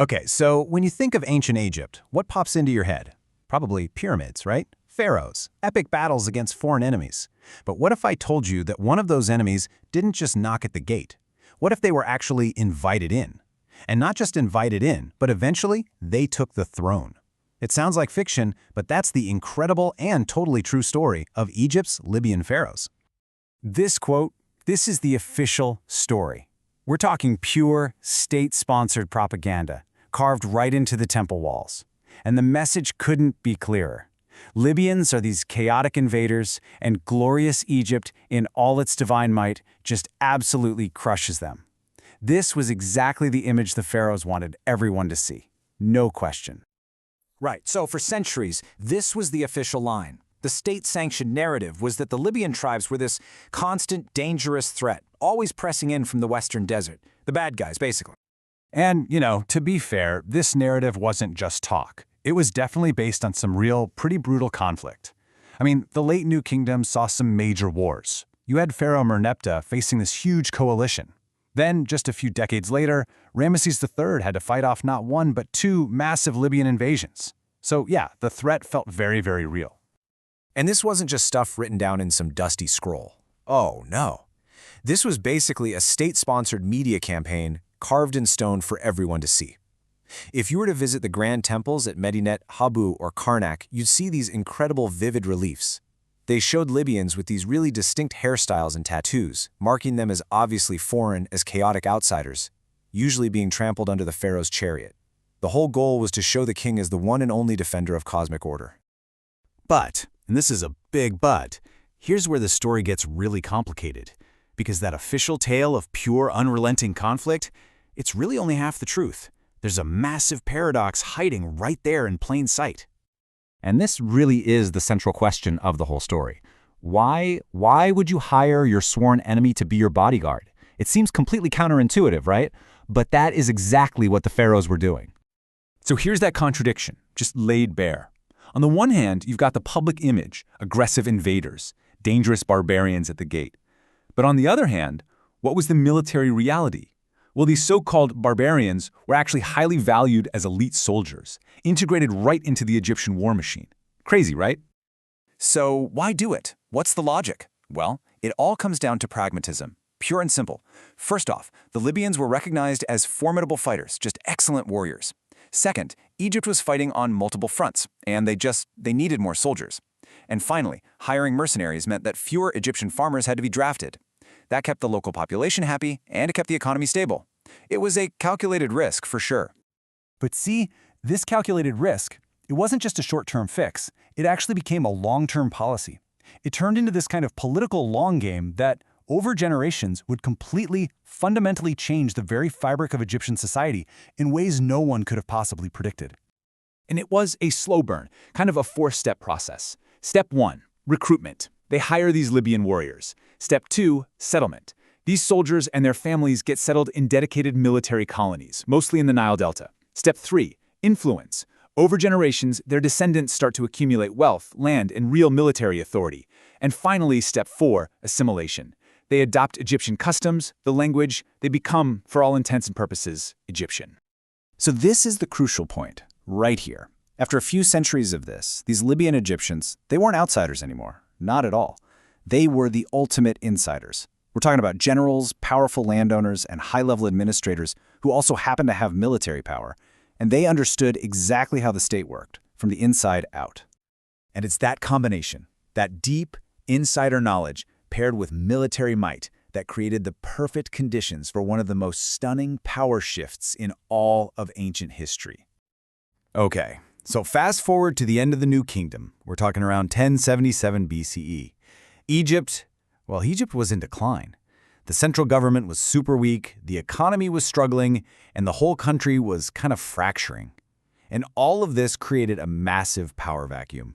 Okay, so when you think of ancient Egypt, what pops into your head? Probably pyramids, right? Pharaohs, epic battles against foreign enemies. But what if I told you that one of those enemies didn't just knock at the gate? What if they were actually invited in? And not just invited in, but eventually they took the throne. It sounds like fiction, but that's the incredible and totally true story of Egypt's Libyan pharaohs. This is the official story. We're talking pure, state-sponsored propaganda, carved right into the temple walls. And the message couldn't be clearer. Libyans are these chaotic invaders, and glorious Egypt, in all its divine might, just absolutely crushes them. This was exactly the image the pharaohs wanted everyone to see. No question. Right, so for centuries, this was the official line. The state-sanctioned narrative was that the Libyan tribes were this constant, dangerous threat, always pressing in from the western desert. The bad guys, basically. And, to be fair, this narrative wasn't just talk. It was definitely based on some real, pretty brutal conflict. I mean, the late New Kingdom saw some major wars. You had Pharaoh Merneptah facing this huge coalition. Then, just a few decades later, Ramesses III had to fight off not one but two massive Libyan invasions. So yeah, the threat felt very, very real. And this wasn't just stuff written down in some dusty scroll. Oh, no. This was basically a state-sponsored media campaign carved in stone for everyone to see. If you were to visit the grand temples at Medinet, Habu, or Karnak, you'd see these incredible vivid reliefs. They showed Libyans with these really distinct hairstyles and tattoos, marking them as obviously foreign as chaotic outsiders, usually being trampled under the pharaoh's chariot. The whole goal was to show the king as the one and only defender of cosmic order. But, and this is a big but, here's where the story gets really complicated. Because that official tale of pure, unrelenting conflict, it's really only half the truth. There's a massive paradox hiding right there in plain sight. And this really is the central question of the whole story. Why would you hire your sworn enemy to be your bodyguard? It seems completely counterintuitive, right? But that is exactly what the pharaohs were doing. So here's that contradiction, just laid bare. On the one hand, you've got the public image, aggressive invaders, dangerous barbarians at the gate. But on the other hand, what was the military reality? Well, these so-called barbarians were actually highly valued as elite soldiers, integrated right into the Egyptian war machine. Crazy, right? So why do it? What's the logic? Well, it all comes down to pragmatism, pure and simple. First off, the Libyans were recognized as formidable fighters, just excellent warriors. Second, Egypt was fighting on multiple fronts, and they needed more soldiers. And finally, hiring mercenaries meant that fewer Egyptian farmers had to be drafted. That kept the local population happy, and it kept the economy stable. It was a calculated risk, for sure. But see, this calculated risk, it wasn't just a short-term fix. It actually became a long-term policy. It turned into this kind of political long game that, over generations, would completely, fundamentally change the very fabric of Egyptian society in ways no one could have possibly predicted. And it was a slow burn, kind of a four-step process. Step 1, recruitment. They hire these Libyan warriors. Step 2, settlement. These soldiers and their families get settled in dedicated military colonies, mostly in the Nile Delta. Step 3, influence. Over generations, their descendants start to accumulate wealth, land, and real military authority. And finally, Step 4, assimilation. They adopt Egyptian customs, the language, they become, for all intents and purposes, Egyptian. So this is the crucial point, right here. After a few centuries of this, these Libyan Egyptians, they weren't outsiders anymore. Not at all. They were the ultimate insiders. We're talking about generals, powerful landowners, and high-level administrators who also happened to have military power. And they understood exactly how the state worked, from the inside out. And it's that combination, that deep, insider knowledge, paired with military might, that created the perfect conditions for one of the most stunning power shifts in all of ancient history. Okay, so fast forward to the end of the New Kingdom. We're talking around 1077 BCE. Egypt was in decline. The central government was super weak, the economy was struggling, and the whole country was kind of fracturing. And all of this created a massive power vacuum.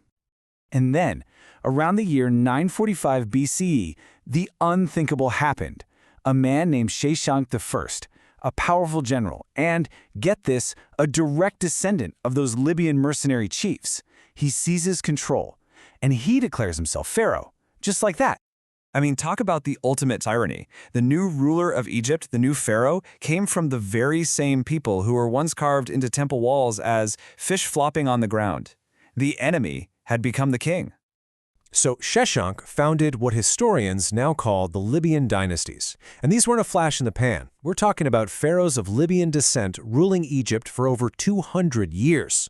And then, around the year 945 BCE, the unthinkable happened. A man named Sheshonk I, a powerful general, and, get this, a direct descendant of those Libyan mercenary chiefs. He seizes control, and he declares himself pharaoh, just like that. I mean, talk about the ultimate tyranny. The new ruler of Egypt, the new pharaoh, came from the very same people who were once carved into temple walls as fish flopping on the ground. The enemy had become the king. So Sheshonk founded what historians now call the Libyan dynasties. And these weren't a flash in the pan. We're talking about pharaohs of Libyan descent ruling Egypt for over 200 years.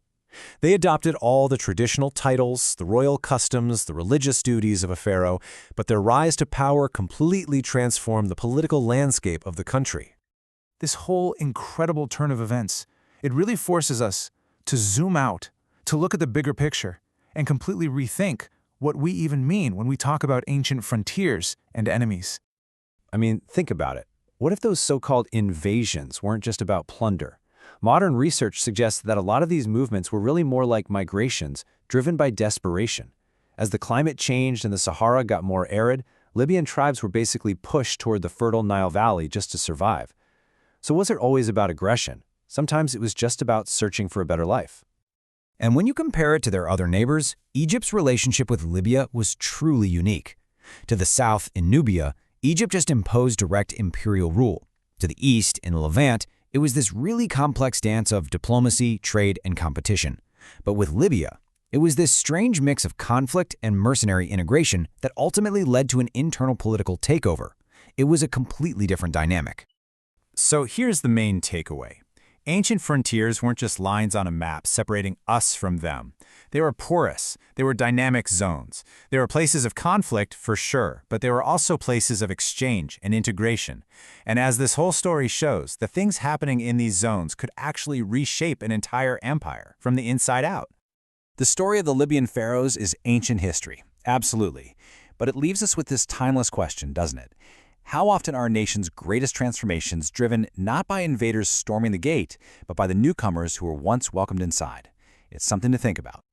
They adopted all the traditional titles, the royal customs, the religious duties of a pharaoh, but their rise to power completely transformed the political landscape of the country. This whole incredible turn of events, it really forces us to zoom out, to look at the bigger picture, and completely rethink what we even mean when we talk about ancient frontiers and enemies. I mean, think about it. What if those so-called invasions weren't just about plunder? Modern research suggests that a lot of these movements were really more like migrations driven by desperation. As the climate changed and the Sahara got more arid, Libyan tribes were basically pushed toward the fertile Nile Valley just to survive. So was it always about aggression? Sometimes it was just about searching for a better life. And when you compare it to their other neighbors, Egypt's relationship with Libya was truly unique. To the south, in Nubia, Egypt just imposed direct imperial rule. To the east, in Levant, it was this really complex dance of diplomacy, trade, and competition. But with Libya, it was this strange mix of conflict and mercenary integration that ultimately led to an internal political takeover. It was a completely different dynamic. So here's the main takeaway. Ancient frontiers weren't just lines on a map separating us from them. They were porous. They were dynamic zones. They were places of conflict, for sure, but they were also places of exchange and integration. And as this whole story shows, the things happening in these zones could actually reshape an entire empire from the inside out. The story of the Libyan pharaohs is ancient history, absolutely. But it leaves us with this timeless question, doesn't it? How often are a nation's greatest transformations driven not by invaders storming the gate, but by the newcomers who were once welcomed inside? It's something to think about.